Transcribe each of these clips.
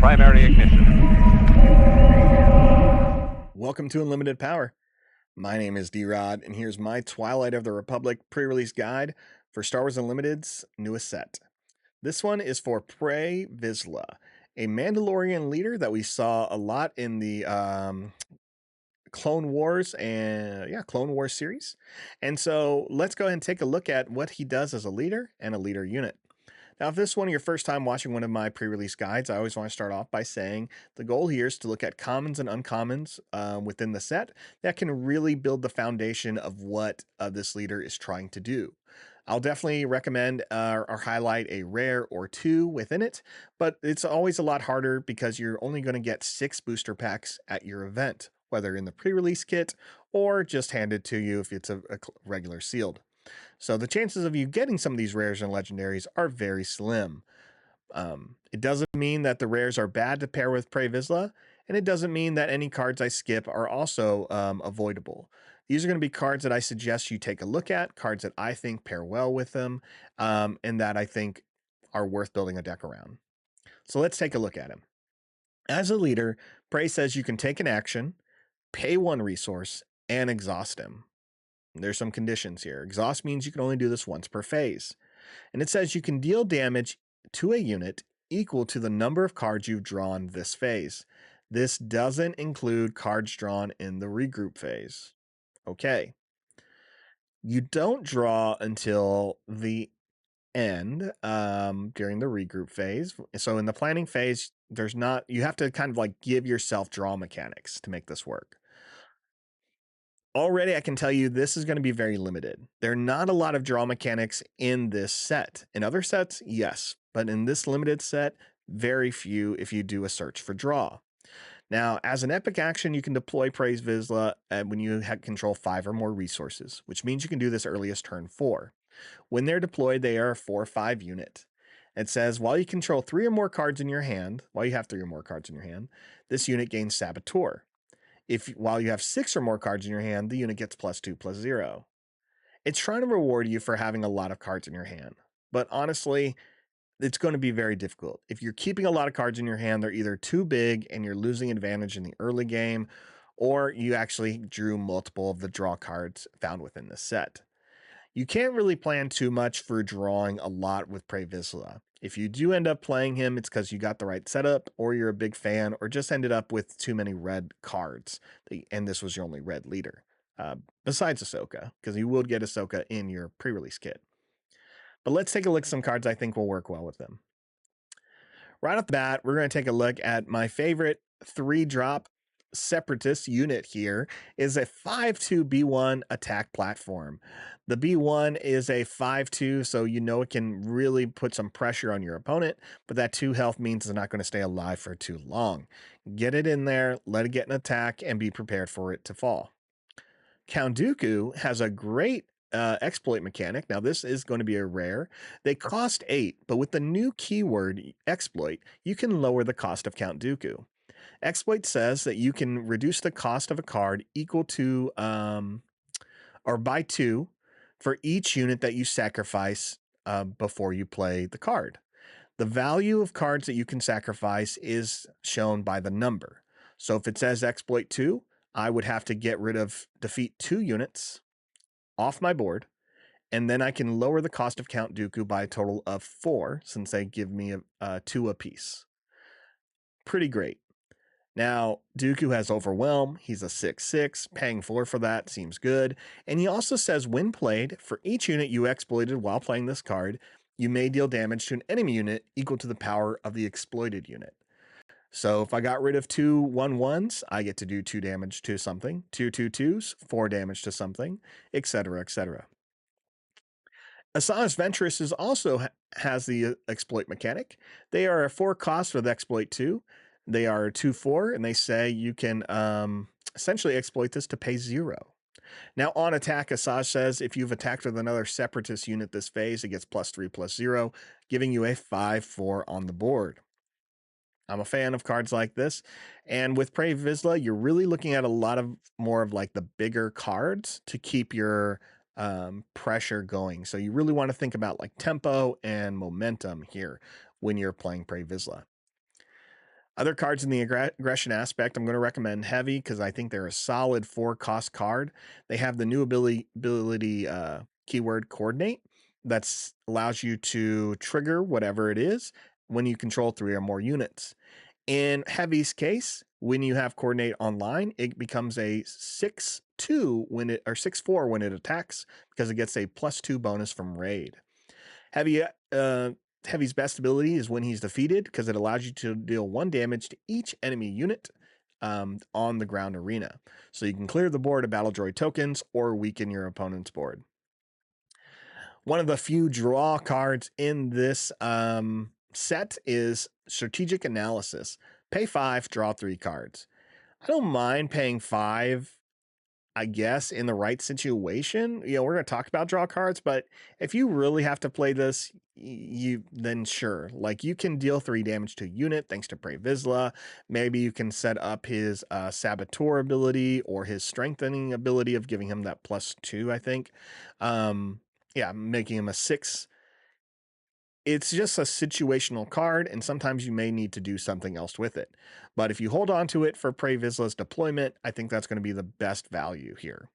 primary ignition. Welcome to Unlimited Power. My name is D-Rod, and here's my Twilight of the Republic pre-release guide for Star Wars Unlimited's newest set. This one is for Pre Vizsla, a Mandalorian leader that we saw a lot in the Clone Wars series. And so let's go ahead and take a look at what he does as a leader and a leader unit. Now, if this is one of your first time watching one of my pre-release guides, I always want to start off by saying the goal here is to look at commons and uncommons within the set that can really build the foundation of what this leader is trying to do. I'll definitely recommend or highlight a rare or two within it, but it's always a lot harder because you're only going to get 6 booster packs at your event, whether in the pre-release kit or just handed to you if it's a regular sealed. So the chances of you getting some of these rares and legendaries are very slim. It doesn't mean that the rares are bad to pair with Pre Vizsla, and it doesn't mean that any cards I skip are also avoidable. These are going to be cards that I suggest you take a look at, cards that I think pair well with them, and that I think are worth building a deck around. So let's take a look at him. As a leader, Pre says you can take an action, pay 1 resource, and exhaust him. There's some conditions here. Exhaust means you can only do this once per phase. And it says you can deal damage to a unit equal to the number of cards you've drawn this phase. This doesn't include cards drawn in the regroup phase. Okay. You don't draw until the end during the regroup phase. So in the planning phase, you have to kind of like give yourself draw mechanics to make this work. Already, I can tell you this is going to be very limited. There are not a lot of draw mechanics in this set. In other sets, yes, but in this limited set, very few if you do a search for draw. Now, as an epic action, you can deploy Pre Vizsla when you control 5 or more resources, which means you can do this early as turn 4. When they're deployed, they are a 4/5 unit. It says while you control 3 or more cards in your hand, this unit gains Saboteur. While you have 6 or more cards in your hand, the unit gets +2/+0. It's trying to reward you for having a lot of cards in your hand, but honestly, it's going to be very difficult. If you're keeping a lot of cards in your hand, they're either too big and you're losing advantage in the early game, or you actually drew multiple of the draw cards found within the set. You can't really plan too much for drawing a lot with Pre Vizsla. If you do end up playing him, it's because you got the right setup, or you're a big fan, or just ended up with too many red cards, and this was your only red leader. Besides Ahsoka, because you will get Ahsoka in your pre-release kit. But let's take a look at some cards I think will work well with them. Right off the bat, we're going to take a look at my favorite 3-drop Separatist unit here is a 5/2 B1 attack platform. The B1 is a 5/2, so you know it can really put some pressure on your opponent, but that 2 health means it's not going to stay alive for too long. Get it in there, let it get an attack, and be prepared for it to fall. Count Dooku has a great exploit mechanic. Now, this is going to be a rare. They cost 8, but with the new keyword exploit, you can lower the cost of Count Dooku. Exploit says that you can reduce the cost of a card equal to or by 2 for each unit that you sacrifice before you play the card. The value of cards that you can sacrifice is shown by the number. So if it says exploit 2, I would have to defeat 2 units off my board, and then I can lower the cost of Count Dooku by a total of 4 since they give me 2 apiece. Pretty great. Now, Dooku has Overwhelm. He's a 6/6. Paying 4 for that seems good. And he also says, when played, for each unit you exploited while playing this card, you may deal damage to an enemy unit equal to the power of the exploited unit. So if I got rid of 2 1/1s, I get to do 2 damage to something, 2 2/2s, 4 damage to something, etc., etc. Asajj Ventress also has the exploit mechanic. They are a 4 cost with exploit 2. They are 2/4, and they say you can essentially exploit this to pay 0. Now, on attack, Asajj says if you've attacked with another Separatist unit this phase, it gets +3/+0, giving you a 5/4 on the board. I'm a fan of cards like this. And with Pre Vizsla, you're really looking at a lot of more of like the bigger cards to keep your pressure going. So you really want to think about like tempo and momentum here when you're playing Pre Vizsla. Other cards in the aggression aspect, I'm going to recommend Heavy because I think they're a solid 4-cost card. They have the new ability keyword Coordinate that allows you to trigger whatever it is when you control 3 or more units. In Heavy's case, when you have Coordinate online, it becomes a 6-2 when it or 6-4 when it attacks because it gets a +2 bonus from raid. Heavy Heavy's best ability is when he's defeated because it allows you to deal 1 damage to each enemy unit on the ground arena. So you can clear the board of battle droid tokens or weaken your opponent's board. One of the few draw cards in this set is Strategic Analysis. Pay 5, draw 3 cards. I don't mind paying 5, I guess, in the right situation. We're going to talk about draw cards, but if you really have to play this, then sure. Like, you can deal 3 damage to a unit thanks to Pre Vizsla. Maybe you can set up his Saboteur ability or his strengthening ability of giving him that +2, I think. Making him a 6. It's just a situational card, and sometimes you may need to do something else with it. But if you hold on to it for Pre Vizsla's deployment, I think that's going to be the best value here.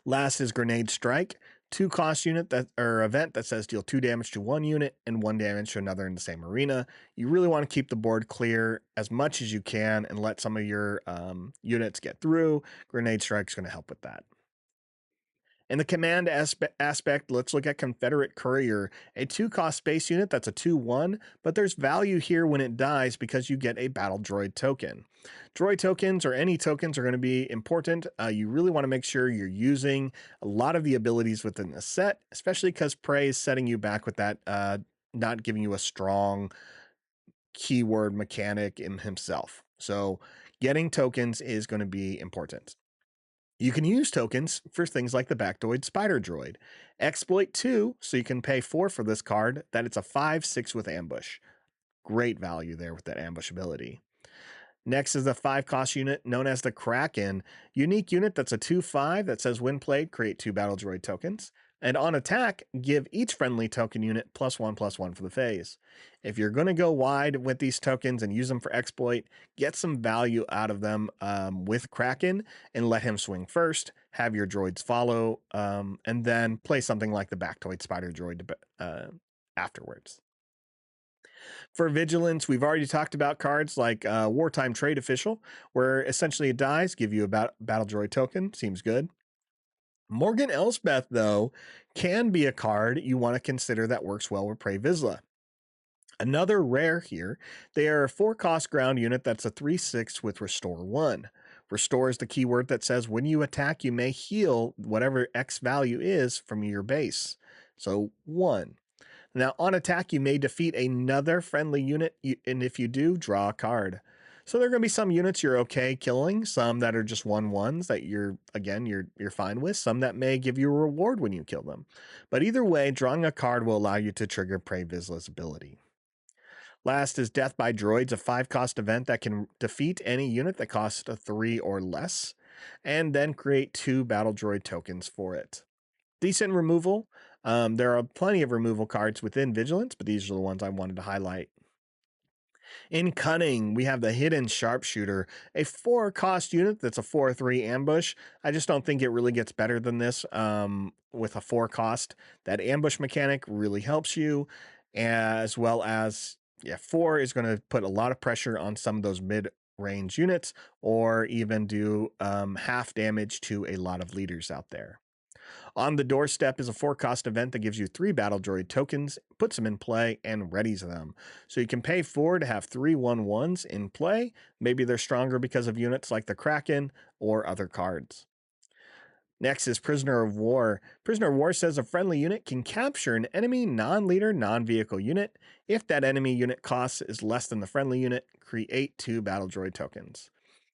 Last is Grenade Strike, 2-cost unit event that says deal 2 damage to 1 unit and 1 damage to another in the same arena. You really want to keep the board clear as much as you can and let some of your units get through. Grenade Strike is going to help with that. In the command aspect, let's look at Confederate Courier, a 2-cost space unit that's a 2-1, but there's value here when it dies because you get a battle droid token. Droid tokens or any tokens are going to be important. You really want to make sure you're using a lot of the abilities within the set, especially because Prey is setting you back with that, not giving you a strong keyword mechanic in himself. So getting tokens is going to be important. You can use tokens for things like the Bactoid Spider Droid. Exploit 2, so you can pay 4 for this card, that it's a 5-6 with ambush. Great value there with that ambush ability. Next is a 5-cost unit known as the Kraken. Unique unit that's a 2-5 that says when played, create 2 battle droid tokens. And on attack, give each friendly token unit +1/+1 for the phase. If you're going to go wide with these tokens and use them for exploit, get some value out of them with Kraken and let him swing first, have your droids follow, and then play something like the Bactoid Spider Droid afterwards. For Vigilance, we've already talked about cards like Wartime Trade Official, where essentially it dies, give you a battle droid token. Seems good. Morgan Elsbeth, though, can be a card you want to consider that works well with Pre Vizsla. Another rare here, they are a 4-cost ground unit that's a 3-6 with Restore 1. Restore is the keyword that says when you attack, you may heal whatever X value is from your base. So 1. Now, on attack, you may defeat another friendly unit, and if you do, draw a card. So there are going to be some units you're okay killing, some that are just 1/1s that you're fine with, some that may give you a reward when you kill them. But either way, drawing a card will allow you to trigger Pre Vizsla's ability. Last is Death by Droids, a 5-cost event that can defeat any unit that costs a 3 or less, and then create 2 battle droid tokens for it. Decent removal. There are plenty of removal cards within Vigilance, but these are the ones I wanted to highlight. In Cunning, we have the Hidden Sharpshooter, a 4-cost unit that's a 4/3 ambush. I just don't think it really gets better than this with a 4-cost. That ambush mechanic really helps you, as well as, 4 is going to put a lot of pressure on some of those mid-range units, or even do half damage to a lot of leaders out there. On the Doorstep is a 4-cost event that gives you 3 battle droid tokens, puts them in play, and readies them. So you can pay 4 to have 3 1/1s in play. Maybe they're stronger because of units like the Kraken or other cards. Next is Prisoner of War. Prisoner of War says a friendly unit can capture an enemy non-leader, non-vehicle unit. If that enemy unit cost is less than the friendly unit, create 2 battle droid tokens.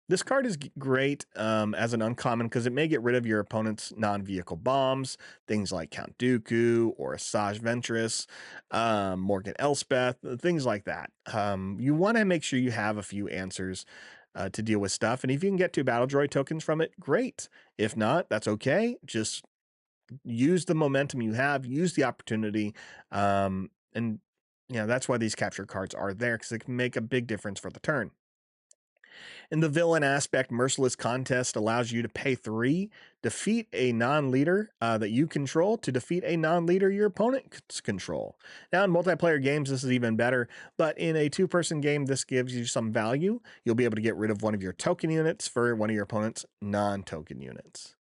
This card is great as an uncommon because it may get rid of your opponent's non-vehicle bombs, things like Count Dooku or Asajj Ventress, Morgan Elspeth, things like that. You want to make sure you have a few answers to deal with stuff, and if you can get 2 battle droid tokens from it, great. If not, that's okay. Just use the momentum you have, use the opportunity, and Yeah, that's why these capture cards are there, because it can make a big difference for the turn. In the villain aspect, Merciless Contest allows you to pay 3, defeat a non-leader that you control to defeat a non-leader your opponents control. Now, in multiplayer games, this is even better, but in a 2-person game, this gives you some value. You'll be able to get rid of one of your token units for one of your opponent's non-token units.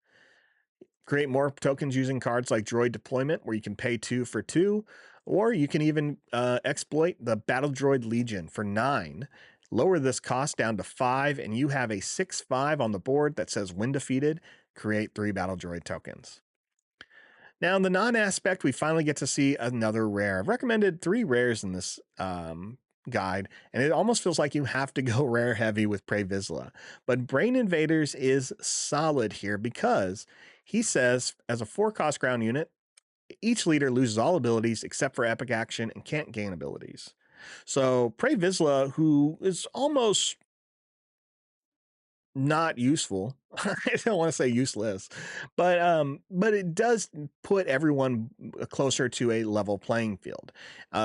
Create more tokens using cards like Droid Deployment, where you can pay 2 for 2, or you can even exploit the Battle Droid Legion for 9. Lower this cost down to 5, and you have a 6/5 on the board that says when defeated, create 3 Battle Droid tokens. Now, in the non-aspect, we finally get to see another rare. I've recommended 3 rares in this guide, and it almost feels like you have to go rare heavy with Pre Vizsla. But Brain Invaders is solid here because he says, as a 4-cost ground unit, each leader loses all abilities except for epic action and can't gain abilities. So Pre Vizsla, who is almost not useful. I don't want to say useless, but it does put everyone closer to a level playing field.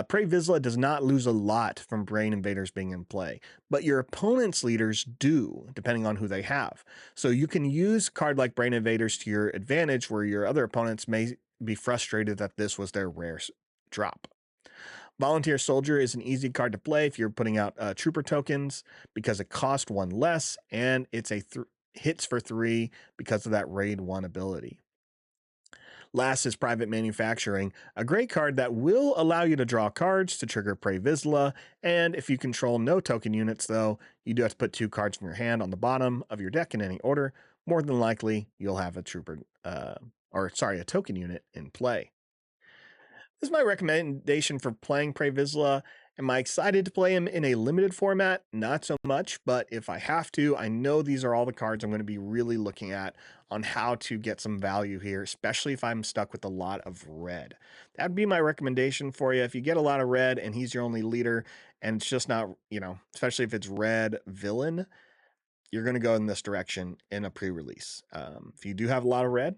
Pre Vizsla does not lose a lot from Brain Invaders being in play, but your opponent's leaders do, depending on who they have. So you can use a card like Brain Invaders to your advantage, where your other opponents may be frustrated that this was their rare drop. Volunteer Soldier is an easy card to play if you're putting out trooper tokens, because it costs 1 less, and it's a hits for 3 because of that raid 1 ability. Last is Private Manufacturing, a great card that will allow you to draw cards to trigger Pre Vizsla, and if you control no token units though, you do have to put 2 cards from your hand on the bottom of your deck in any order. More than likely, you'll have a a token unit in play. This is my recommendation for playing Pre Vizsla. Am I excited to play him in a limited format? Not so much, but if I have to, I know these are all the cards I'm going to be really looking at on how to get some value here, especially if I'm stuck with a lot of red. That'd be my recommendation for you. If you get a lot of red and he's your only leader, and it's just not, especially if it's red villain, you're going to go in this direction in a pre-release. If you do have a lot of red,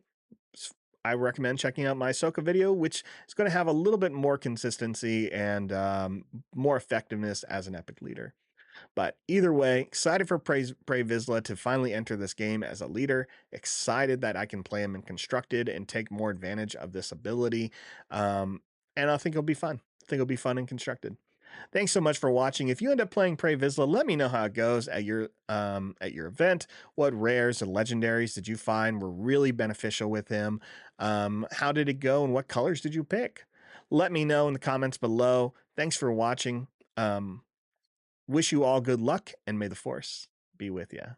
I recommend checking out my Ahsoka video, which is going to have a little bit more consistency and more effectiveness as an epic leader. But either way, excited for Pre Vizsla to finally enter this game as a leader. Excited that I can play him in Constructed and take more advantage of this ability. And I think it'll be fun. I think it'll be fun in Constructed. Thanks so much for watching. If you end up playing Pre Vizsla, let me know how it goes at your event. What rares and legendaries did you find were really beneficial with him? How did it go, and what colors did you pick? Let me know in the comments below. Thanks for watching. Wish you all good luck, and may the Force be with you.